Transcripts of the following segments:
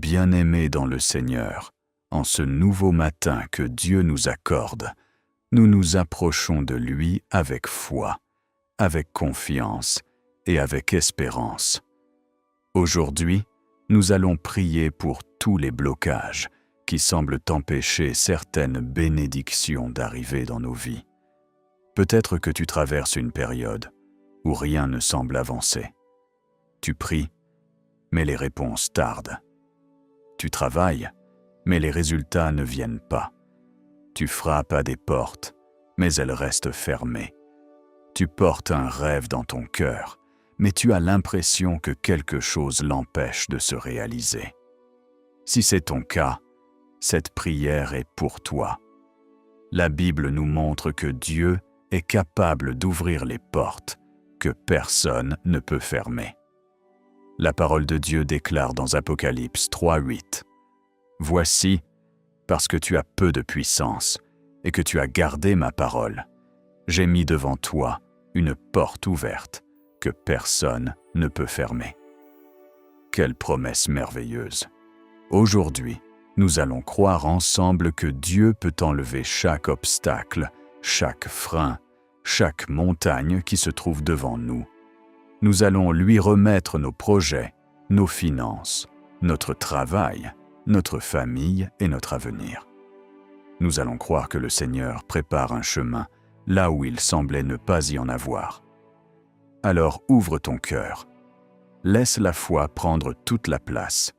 bien-aimés dans le Seigneur, en ce nouveau matin que Dieu nous accorde, nous nous approchons de lui avec foi, avec confiance et avec espérance. Aujourd'hui, nous allons prier pour tous les blocages qui semblent empêcher certaines bénédictions d'arriver dans nos vies. Peut-être que tu traverses une période où rien ne semble avancer. Tu pries, mais les réponses tardent. Tu travailles, mais les résultats ne viennent pas. Tu frappes à des portes, mais elles restent fermées. Tu portes un rêve dans ton cœur, mais tu as l'impression que quelque chose l'empêche de se réaliser. Si c'est ton cas, cette prière est pour toi. La Bible nous montre que Dieu est capable d'ouvrir les portes que personne ne peut fermer. La parole de Dieu déclare dans Apocalypse 3:8 « Voici, parce que tu as peu de puissance et que tu as gardé ma parole, j'ai mis devant toi une porte ouverte que personne ne peut fermer. » Quelle promesse merveilleuse! Aujourd'hui, nous allons croire ensemble que Dieu peut enlever chaque obstacle, chaque frein, chaque montagne qui se trouve devant nous. Nous allons lui remettre nos projets, nos finances, notre travail, notre famille et notre avenir. Nous allons croire que le Seigneur prépare un chemin là où il semblait ne pas y en avoir. Alors ouvre ton cœur, laisse la foi prendre toute la place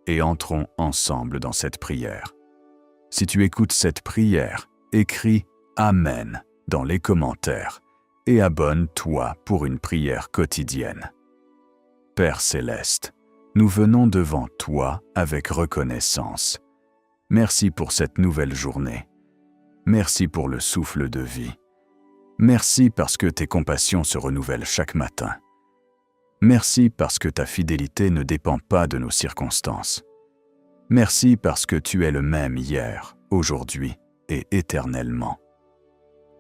et entrons ensemble dans cette prière. Si tu écoutes cette prière, écris « Amen » dans les commentaires et abonne-toi pour une prière quotidienne. Père céleste, nous venons devant toi avec reconnaissance. Merci pour cette nouvelle journée. Merci pour le souffle de vie. Merci parce que tes compassions se renouvellent chaque matin. Merci parce que ta fidélité ne dépend pas de nos circonstances. Merci parce que tu es le même hier, aujourd'hui et éternellement.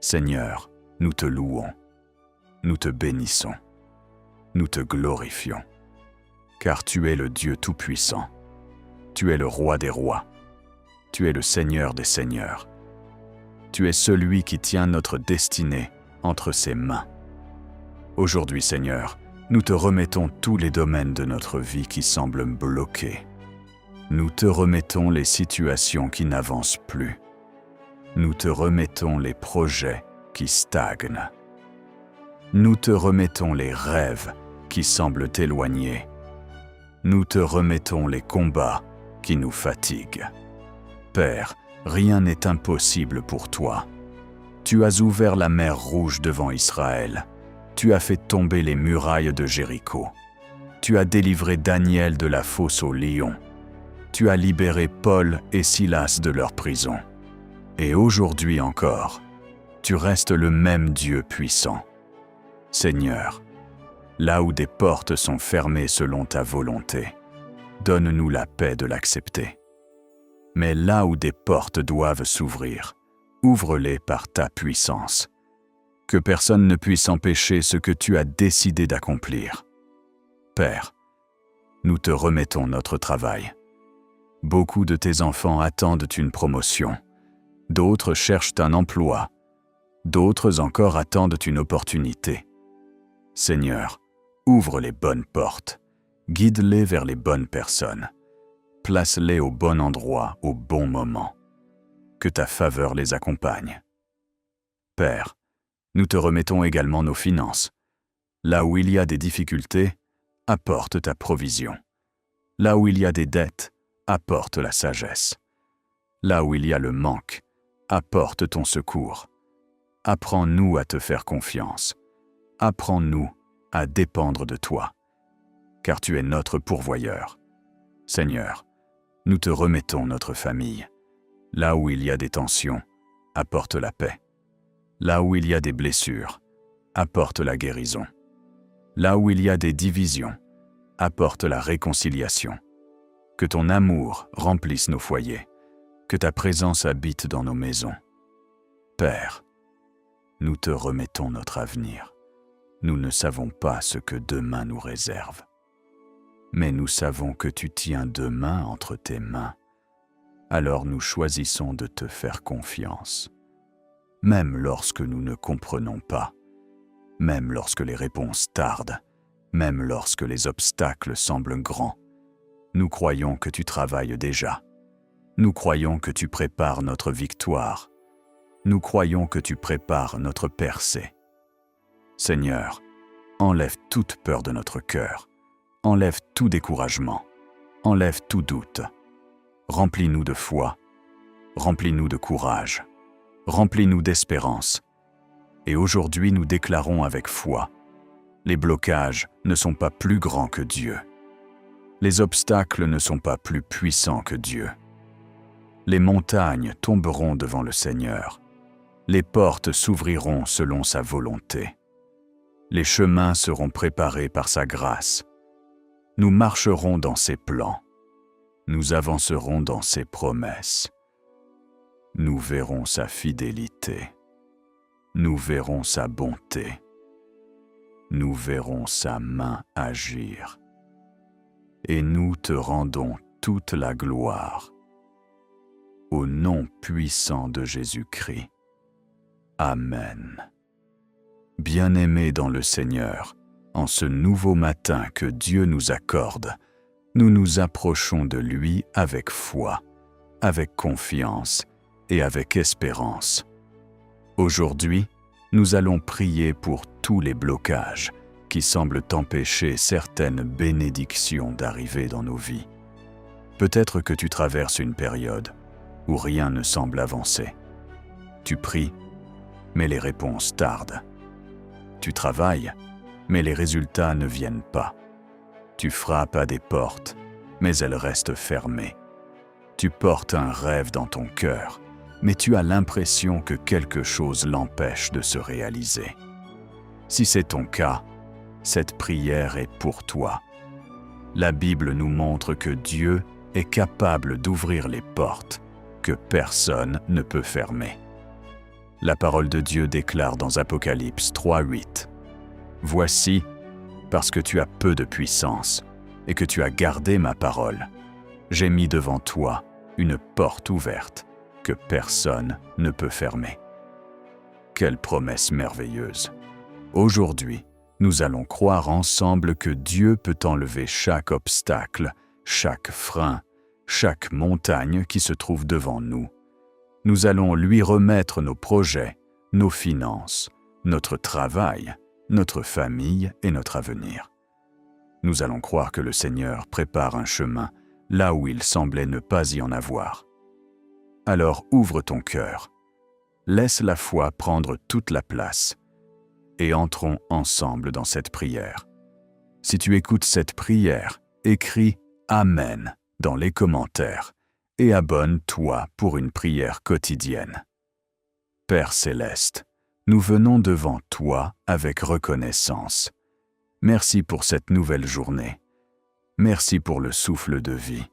Seigneur, nous te louons, nous te bénissons, nous te glorifions, car tu es le Dieu Tout-Puissant, tu es le Roi des rois, tu es le Seigneur des seigneurs, tu es celui qui tient notre destinée entre ses mains. Aujourd'hui, Seigneur, nous te remettons tous les domaines de notre vie qui semblent bloqués. Nous te remettons les situations qui n'avancent plus. Nous te remettons les projets qui stagnent. Nous te remettons les rêves qui semblent éloignés. Nous te remettons les combats qui nous fatiguent. Père, rien n'est impossible pour toi. Tu as ouvert la mer Rouge devant Israël. Tu as fait tomber les murailles de Jéricho. Tu as délivré Daniel de la fosse aux lions. Tu as libéré Paul et Silas de leur prison. Et aujourd'hui encore, tu restes le même Dieu puissant. Seigneur, là où des portes sont fermées selon ta volonté, donne-nous la paix de l'accepter. Mais là où des portes doivent s'ouvrir, ouvre-les par ta puissance. Que personne ne puisse empêcher ce que tu as décidé d'accomplir. Père, nous te remettons notre travail. Beaucoup de tes enfants attendent une promotion. D'autres cherchent un emploi. D'autres encore attendent une opportunité. Seigneur, ouvre les bonnes portes. Guide-les vers les bonnes personnes. Place-les au bon endroit, au bon moment. Que ta faveur les accompagne. Père, nous te remettons également nos finances. Là où il y a des difficultés, apporte ta provision. Là où il y a des dettes, apporte la sagesse. Là où il y a le manque, apporte ton secours. Apprends-nous à te faire confiance. Apprends-nous à dépendre de toi, car tu es notre pourvoyeur. Seigneur, nous te remettons notre famille. Là où il y a des tensions, apporte la paix. Là où il y a des blessures, apporte la guérison. Là où il y a des divisions, apporte la réconciliation. Que ton amour remplisse nos foyers, que ta présence habite dans nos maisons. Père, nous te remettons notre avenir. Nous ne savons pas ce que demain nous réserve. mais nous savons que tu tiens demain entre tes mains. Alors nous choisissons de te faire confiance, même lorsque nous ne comprenons pas, même lorsque les réponses tardent, même lorsque les obstacles semblent grands. Nous croyons que tu travailles déjà. Nous croyons que tu prépares notre victoire. Nous croyons que tu prépares notre percée. Seigneur, enlève toute peur de notre cœur. Enlève tout découragement. Enlève tout doute. Remplis-nous de foi. Remplis-nous de courage. Remplis-nous d'espérance. Et aujourd'hui, nous déclarons avec foi: les blocages ne sont pas plus grands que Dieu. Les obstacles ne sont pas plus puissants que Dieu. Les montagnes tomberont devant le Seigneur. Les portes s'ouvriront selon sa volonté. Les chemins seront préparés par sa grâce. Nous marcherons dans ses plans. Nous avancerons dans ses promesses. Nous verrons sa fidélité. Nous verrons sa bonté. Nous verrons sa main agir. Et nous te rendons toute la gloire. Au nom puissant de Jésus-Christ. Amen. Bien-aimés dans le Seigneur, en ce nouveau matin que Dieu nous accorde, nous nous approchons de lui avec foi, avec confiance et avec espérance. Aujourd'hui, nous allons prier pour tous les blocages qui semblent empêcher certaines bénédictions d'arriver dans nos vies. Peut-être que tu traverses une période où rien ne semble avancer. Tu pries, mais les réponses tardent. Tu travailles, mais les résultats ne viennent pas. Tu frappes à des portes, mais elles restent fermées. Tu portes un rêve dans ton cœur, mais tu as l'impression que quelque chose l'empêche de se réaliser. Si c'est ton cas, cette prière est pour toi. La Bible nous montre que Dieu est capable d'ouvrir les portes que personne ne peut fermer. La parole de Dieu déclare dans Apocalypse 3:8 : « Voici, parce que tu as peu de puissance et que tu as gardé ma parole, j'ai mis devant toi une porte ouverte que personne ne peut fermer. » Quelle promesse merveilleuse! Aujourd'hui, nous allons croire ensemble que Dieu peut enlever chaque obstacle, chaque frein, chaque montagne qui se trouve devant nous. Nous allons lui remettre nos projets, nos finances, notre travail, notre famille et notre avenir. Nous allons croire que le Seigneur prépare un chemin là où il semblait ne pas y en avoir. Alors ouvre ton cœur, laisse la foi prendre toute la place et entrons ensemble dans cette prière. Si tu écoutes cette prière, écris « Amen » dans les commentaires et abonne-toi pour une prière quotidienne. Père céleste, nous venons devant toi avec reconnaissance. Merci pour cette nouvelle journée. Merci pour le souffle de vie.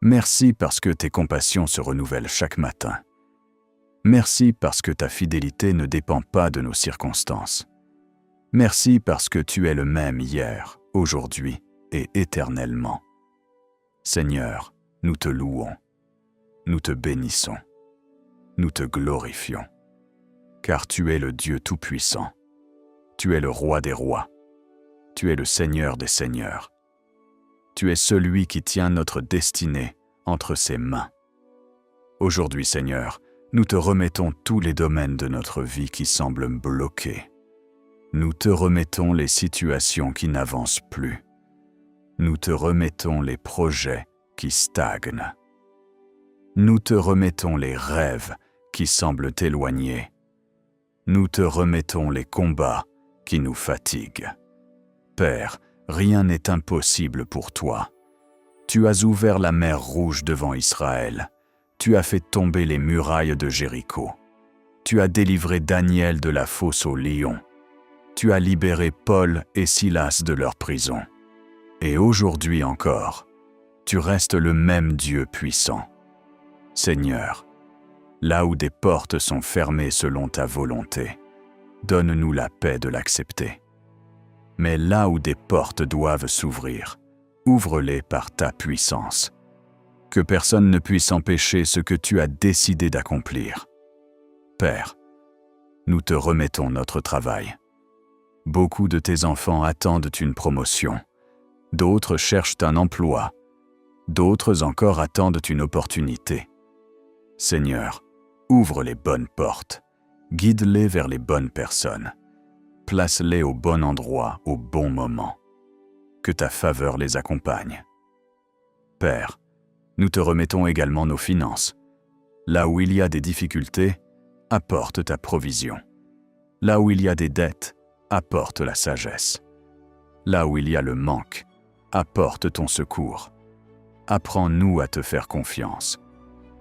Merci parce que tes compassions se renouvellent chaque matin. Merci parce que ta fidélité ne dépend pas de nos circonstances. Merci parce que tu es le même hier, aujourd'hui et éternellement. Seigneur, nous te louons, nous te bénissons, nous te glorifions, car tu es le Dieu Tout-Puissant, tu es le Roi des rois, tu es le Seigneur des seigneurs, tu es celui qui tient notre destinée entre ses mains. Aujourd'hui, Seigneur, nous te remettons tous les domaines de notre vie qui semblent bloqués. Nous te remettons les situations qui n'avancent plus. Nous te remettons les projets qui stagnent. Nous te remettons les rêves qui semblent éloignés. Nous te remettons les combats qui nous fatiguent. Père, rien n'est impossible pour toi. Tu as ouvert la mer Rouge devant Israël. Tu as fait tomber les murailles de Jéricho. Tu as délivré Daniel de la fosse aux lions. Tu as libéré Paul et Silas de leur prison. Et aujourd'hui encore, tu restes le même Dieu puissant. Seigneur, là où des portes sont fermées selon ta volonté, donne-nous la paix de l'accepter. Mais là où des portes doivent s'ouvrir, Ouvre-les par ta puissance. Que personne ne puisse empêcher ce que tu as décidé d'accomplir. Père, nous te remettons notre travail. Beaucoup de tes enfants attendent une promotion. D'autres cherchent un emploi. D'autres encore attendent une opportunité. Seigneur, ouvre les bonnes portes. Guide-les vers les bonnes personnes. Place-les au bon endroit, au bon moment. Que ta faveur les accompagne. Père, nous te remettons également nos finances. Là où il y a des difficultés, apporte ta provision. Là où il y a des dettes, apporte la sagesse. Là où il y a le manque, apporte ton secours. Apprends-nous à te faire confiance.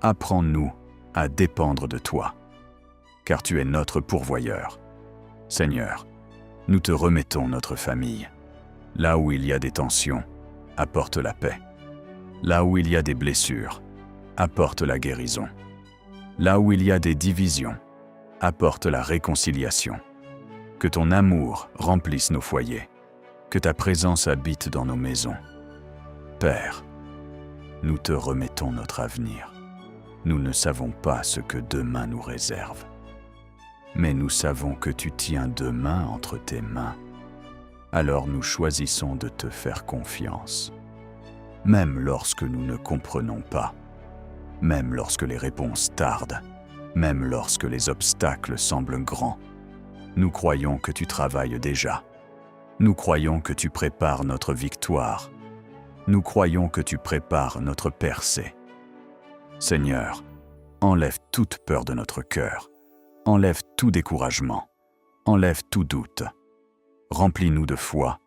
Apprends-nous à dépendre de toi, car tu es notre pourvoyeur. Seigneur, nous te remettons notre famille. Là où il y a des tensions, apporte la paix. Là où il y a des blessures, apporte la guérison. Là où il y a des divisions, apporte la réconciliation. Que ton amour remplisse nos foyers, que ta présence habite dans nos maisons. Père, nous te remettons notre avenir. Nous ne savons pas ce que demain nous réserve. Mais nous savons que tu tiens demain entre tes mains. Alors nous choisissons de te faire confiance. Même lorsque nous ne comprenons pas, même lorsque les réponses tardent, même lorsque les obstacles semblent grands, nous croyons que tu travailles déjà. Nous croyons que tu prépares notre victoire. Nous croyons que tu prépares notre percée. Seigneur, enlève toute peur de notre cœur. Enlève tout découragement. Enlève tout doute. Remplis-nous de foi.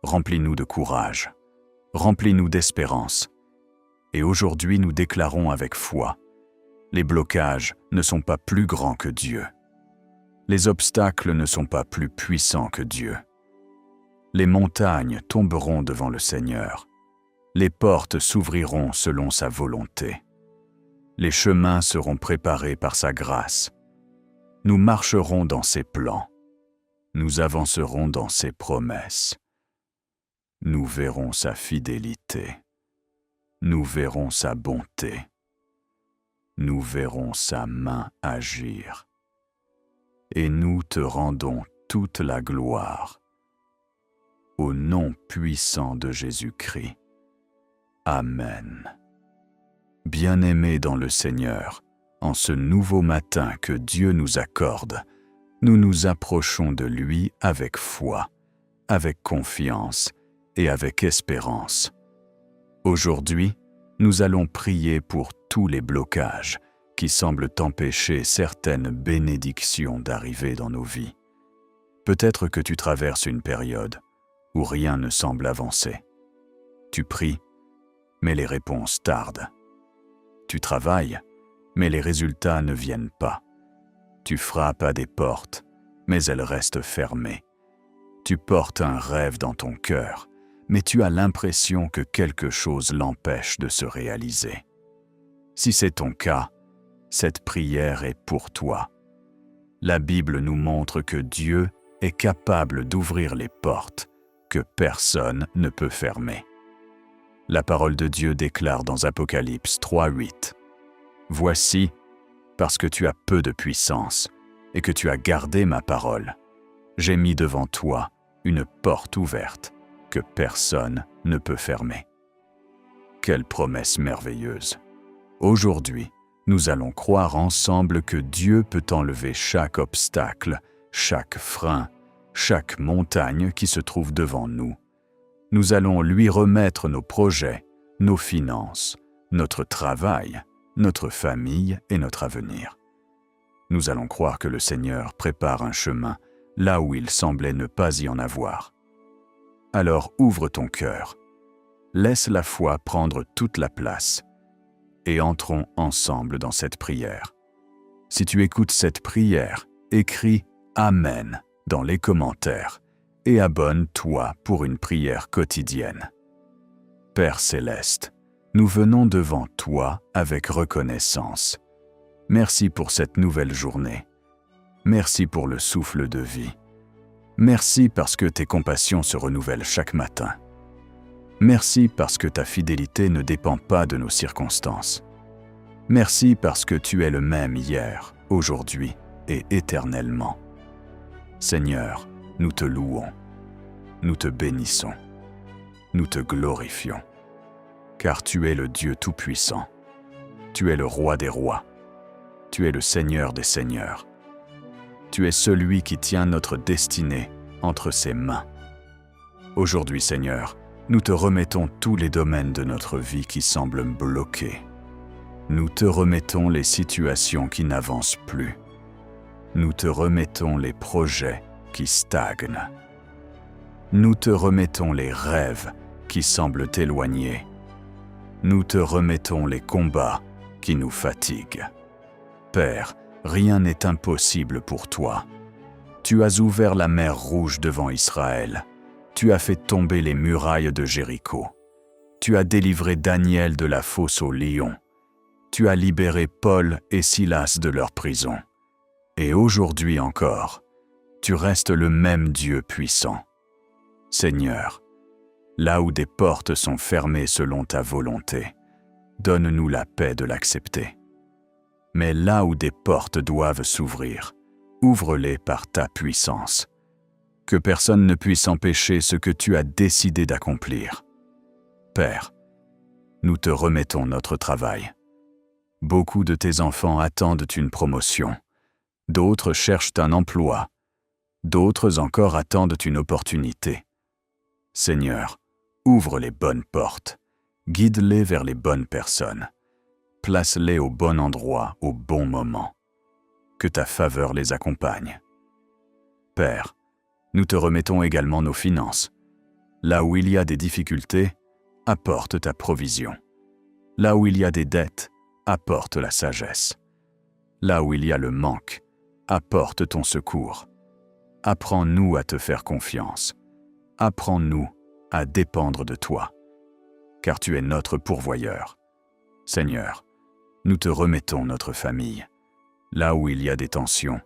Remplis-nous de courage. Remplis-nous d'espérance. Et aujourd'hui, nous déclarons avec foi, les blocages ne sont pas plus grands que Dieu. Les obstacles ne sont pas plus puissants que Dieu. Les montagnes tomberont devant le Seigneur. Les portes s'ouvriront selon sa volonté. Les chemins seront préparés par sa grâce. Nous marcherons dans ses plans. Nous avancerons dans ses promesses. Nous verrons sa fidélité. Nous verrons sa bonté. Nous verrons sa main agir. Et nous te rendons toute la gloire. Au nom puissant de Jésus-Christ. Amen. Bien-aimés dans le Seigneur, en ce nouveau matin que Dieu nous accorde, nous nous approchons de lui avec foi, avec confiance et avec espérance. Aujourd'hui, nous allons prier pour tous les blocages qui semblent empêcher certaines bénédictions d'arriver dans nos vies. Peut-être que tu traverses une période où rien ne semble avancer. Tu pries, mais les réponses tardent. Tu travailles, mais les résultats ne viennent pas. Tu frappes à des portes, mais elles restent fermées. Tu portes un rêve dans ton cœur, mais tu as l'impression que quelque chose l'empêche de se réaliser. Si c'est ton cas, cette prière est pour toi. La Bible nous montre que Dieu est capable d'ouvrir les portes que personne ne peut fermer. La parole de Dieu déclare dans Apocalypse 3:8 « Voici, parce que tu as peu de puissance et que tu as gardé ma parole, j'ai mis devant toi une porte ouverte que personne ne peut fermer. » Quelle promesse merveilleuse! Aujourd'hui, nous allons croire ensemble que Dieu peut enlever chaque obstacle, chaque frein, chaque montagne qui se trouve devant nous. Nous allons lui remettre nos projets, nos finances, notre travail, notre famille et notre avenir. Nous allons croire que le Seigneur prépare un chemin là où il semblait ne pas y en avoir. Alors ouvre ton cœur, laisse la foi prendre toute la place et entrons ensemble dans cette prière. Si tu écoutes cette prière, écris « Amen » dans les commentaires et abonne-toi pour une prière quotidienne. Père céleste, nous venons devant toi avec reconnaissance. Merci pour cette nouvelle journée. Merci pour le souffle de vie. Merci parce que tes compassions se renouvellent chaque matin. Merci parce que ta fidélité ne dépend pas de nos circonstances. Merci parce que tu es le même hier, aujourd'hui et éternellement. Seigneur, nous te louons, nous te bénissons, nous te glorifions, car tu es le Dieu Tout-Puissant, tu es le Roi des rois, tu es le Seigneur des seigneurs, tu es celui qui tient notre destinée entre ses mains. Aujourd'hui, Seigneur, nous te remettons tous les domaines de notre vie qui semblent bloqués. Nous te remettons les situations qui n'avancent plus. Nous te remettons les projets qui stagnent. Nous te remettons les rêves qui semblent éloignés. Nous te remettons les combats qui nous fatiguent. Père, rien n'est impossible pour toi. Tu as ouvert la mer Rouge devant Israël. Tu as fait tomber les murailles de Jéricho. Tu as délivré Daniel de la fosse aux lions. Tu as libéré Paul et Silas de leur prison. Et aujourd'hui encore, tu restes le même Dieu puissant. Seigneur, là où des portes sont fermées selon ta volonté, donne-nous la paix de l'accepter. Mais là où des portes doivent s'ouvrir, ouvre-les par ta puissance. Que personne ne puisse empêcher ce que tu as décidé d'accomplir. Père, nous te remettons notre travail. Beaucoup de tes enfants attendent une promotion. D'autres cherchent un emploi. D'autres encore attendent une opportunité. Seigneur, ouvre les bonnes portes. Guide-les vers les bonnes personnes. Place-les au bon endroit, au bon moment. Que ta faveur les accompagne. Père, nous te remettons également nos finances. Là où il y a des difficultés, apporte ta provision. Là où il y a des dettes, apporte la sagesse. Là où il y a le manque, apporte ton secours. Apprends-nous à te faire confiance. Apprends-nous à dépendre de toi, car tu es notre pourvoyeur. Seigneur, nous te remettons notre famille. Là où il y a des tensions,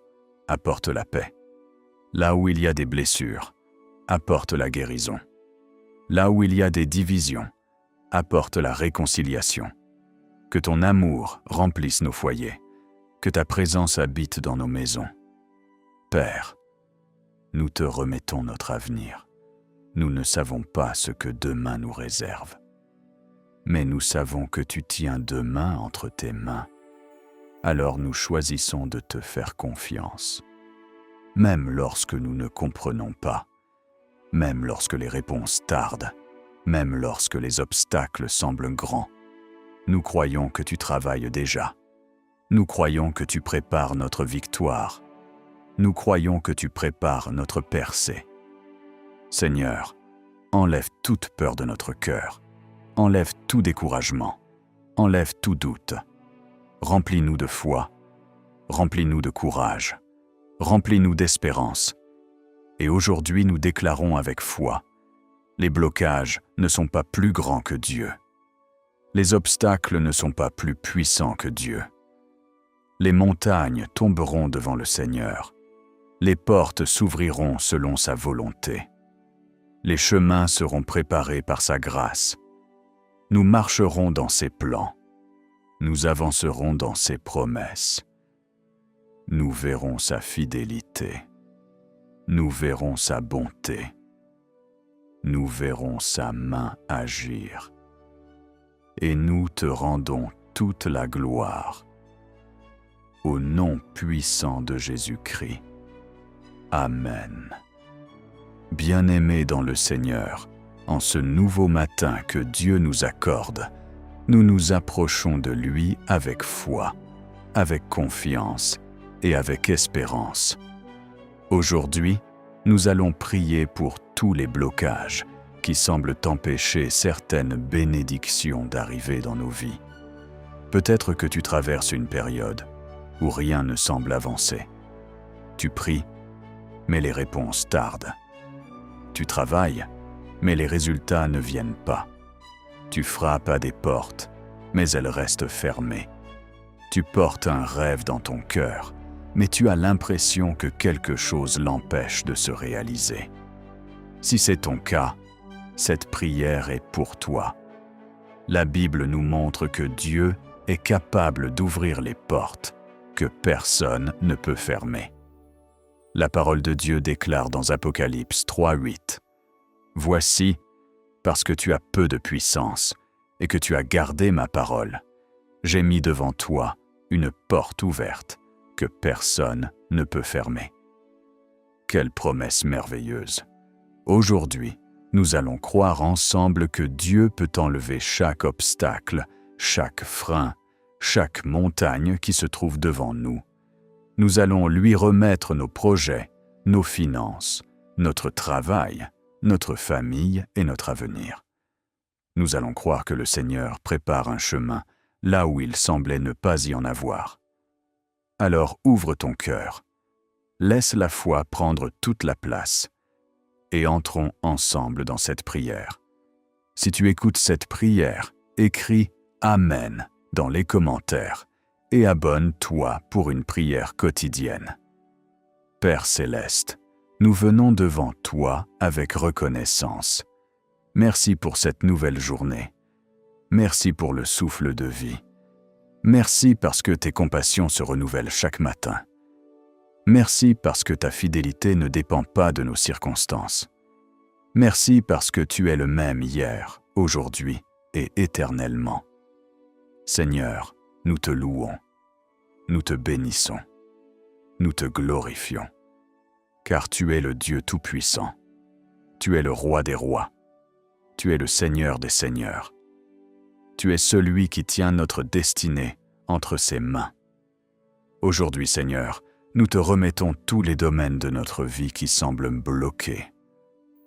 apporte la paix. Là où il y a des blessures, apporte la guérison. Là où il y a des divisions, apporte la réconciliation. Que ton amour remplisse nos foyers, que ta présence habite dans nos maisons. Père, nous te remettons notre avenir. Nous ne savons pas ce que demain nous réserve. Mais nous savons que tu tiens demain entre tes mains. Alors nous choisissons de te faire confiance. Même lorsque nous ne comprenons pas, même lorsque les réponses tardent, même lorsque les obstacles semblent grands, nous croyons que tu travailles déjà. Nous croyons que tu prépares notre victoire. Nous croyons que tu prépares notre percée. Seigneur, enlève toute peur de notre cœur. Enlève tout découragement. Enlève tout doute. Remplis-nous de foi. Remplis-nous de courage. Remplis-nous d'espérance. Et aujourd'hui, nous déclarons avec foi, les blocages ne sont pas plus grands que Dieu. Les obstacles ne sont pas plus puissants que Dieu. Les montagnes tomberont devant le Seigneur. Les portes s'ouvriront selon sa volonté. Les chemins seront préparés par sa grâce. Nous marcherons dans ses plans. Nous avancerons dans ses promesses. Nous verrons sa fidélité. Nous verrons sa bonté. Nous verrons sa main agir. Et nous te rendons toute la gloire. Au nom puissant de Jésus-Christ. Amen. Bien-aimés dans le Seigneur, en ce nouveau matin que Dieu nous accorde, nous nous approchons de lui avec foi, avec confiance et avec espérance. Aujourd'hui, nous allons prier pour tous les blocages qui semblent empêcher certaines bénédictions d'arriver dans nos vies. Peut-être que tu traverses une période où rien ne semble avancer. Tu pries, mais les réponses tardent. Tu travailles, mais les résultats ne viennent pas. Tu frappes à des portes, mais elles restent fermées. Tu portes un rêve dans ton cœur, mais tu as l'impression que quelque chose l'empêche de se réaliser. Si c'est ton cas, cette prière est pour toi. La Bible nous montre que Dieu est capable d'ouvrir les portes que personne ne peut fermer. La parole de Dieu déclare dans Apocalypse 3:8 « Voici, parce que tu as peu de puissance et que tu as gardé ma parole, j'ai mis devant toi une porte ouverte que personne ne peut fermer. » Quelle promesse merveilleuse! Aujourd'hui, nous allons croire ensemble que Dieu peut enlever chaque obstacle, chaque frein, chaque montagne qui se trouve devant nous. Nous allons lui remettre nos projets, nos finances, notre travail, notre famille et notre avenir. Nous allons croire que le Seigneur prépare un chemin là où il semblait ne pas y en avoir. Alors ouvre ton cœur, laisse la foi prendre toute la place et entrons ensemble dans cette prière. Si tu écoutes cette prière, écris « Amen » dans les commentaires et abonne-toi pour une prière quotidienne. Père céleste, nous venons devant toi avec reconnaissance. Merci pour cette nouvelle journée. Merci pour le souffle de vie. Merci parce que tes compassions se renouvellent chaque matin. Merci parce que ta fidélité ne dépend pas de nos circonstances. Merci parce que tu es le même hier, aujourd'hui et éternellement. Seigneur, nous te louons, nous te bénissons, nous te glorifions, car tu es le Dieu Tout-Puissant, tu es le Roi des rois, tu es le Seigneur des seigneurs, tu es celui qui tient notre destinée entre ses mains. Aujourd'hui, Seigneur, nous te remettons tous les domaines de notre vie qui semblent bloqués.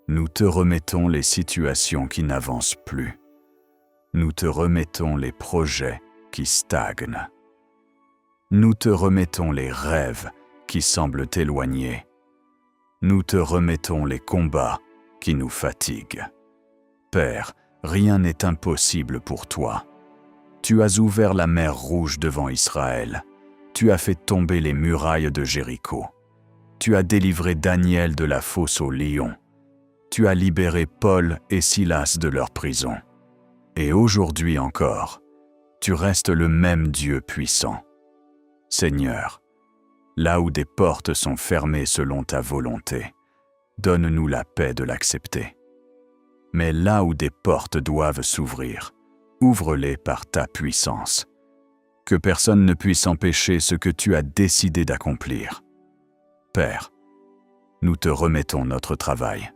Nous te remettons les situations qui n'avancent plus. Nous te remettons les projets qui stagnent. Nous te remettons les rêves qui semblent éloignés. Nous te remettons les combats qui nous fatiguent. Père, rien n'est impossible pour toi. Tu as ouvert la mer Rouge devant Israël. Tu as fait tomber les murailles de Jéricho. Tu as délivré Daniel de la fosse aux lions. Tu as libéré Paul et Silas de leur prison. Et aujourd'hui encore, tu restes le même Dieu puissant. Seigneur, là où des portes sont fermées selon ta volonté, donne-nous la paix de l'accepter. Mais là où des portes doivent s'ouvrir, ouvre-les par ta puissance. Que personne ne puisse empêcher ce que tu as décidé d'accomplir. Père, nous te remettons notre travail.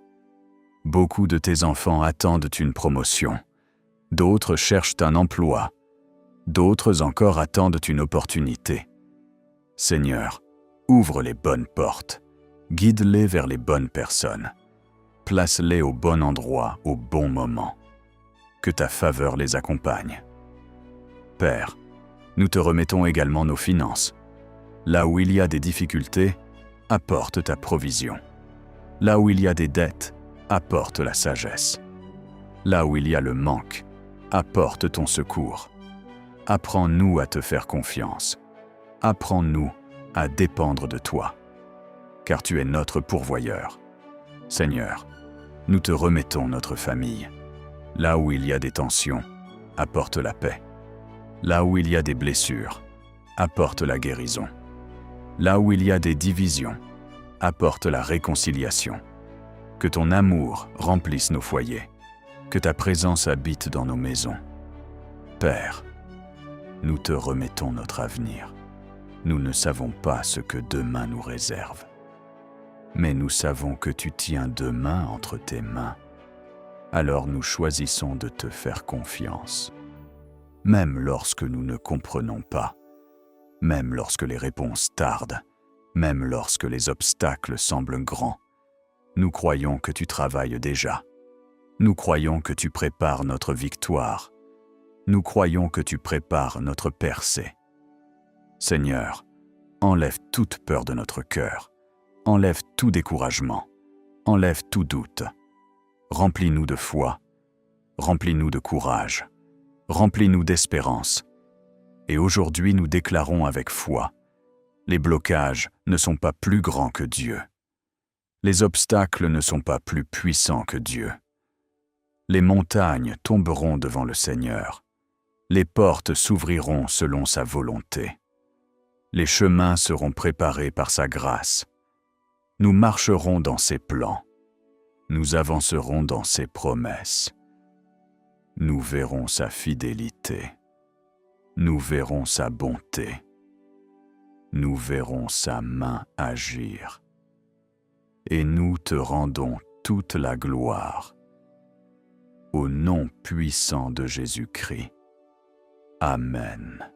Beaucoup de tes enfants attendent une promotion. D'autres cherchent un emploi. D'autres encore attendent une opportunité. Seigneur, ouvre les bonnes portes. Guide-les vers les bonnes personnes. Place-les au bon endroit, au bon moment. Que ta faveur les accompagne. Père, nous te remettons également nos finances. Là où il y a des difficultés, apporte ta provision. Là où il y a des dettes, apporte la sagesse. Là où il y a le manque, apporte ton secours. Apprends-nous à te faire confiance. Apprends-nous à dépendre de toi, car tu es notre pourvoyeur. Seigneur, nous te remettons notre famille. Là où il y a des tensions, apporte la paix. Là où il y a des blessures, apporte la guérison. Là où il y a des divisions, apporte la réconciliation. Que ton amour remplisse nos foyers, que ta présence habite dans nos maisons. Père, nous te remettons notre avenir. Nous ne savons pas ce que demain nous réserve. Mais nous savons que tu tiens demain entre tes mains. Alors nous choisissons de te faire confiance. Même lorsque nous ne comprenons pas, même lorsque les réponses tardent, même lorsque les obstacles semblent grands, nous croyons que tu travailles déjà. Nous croyons que tu prépares notre victoire. Nous croyons que tu prépares notre percée. Seigneur, enlève toute peur de notre cœur. Enlève tout découragement. Enlève tout doute. Remplis-nous de foi. Remplis-nous de courage. Remplis-nous d'espérance. Et aujourd'hui, nous déclarons avec foi, les blocages ne sont pas plus grands que Dieu. Les obstacles ne sont pas plus puissants que Dieu. Les montagnes tomberont devant le Seigneur. Les portes s'ouvriront selon sa volonté. Les chemins seront préparés par sa grâce. Nous marcherons dans ses plans. Nous avancerons dans ses promesses. Nous verrons sa fidélité. Nous verrons sa bonté. Nous verrons sa main agir. Et nous te rendons toute la gloire. Au nom puissant de Jésus-Christ. Amen.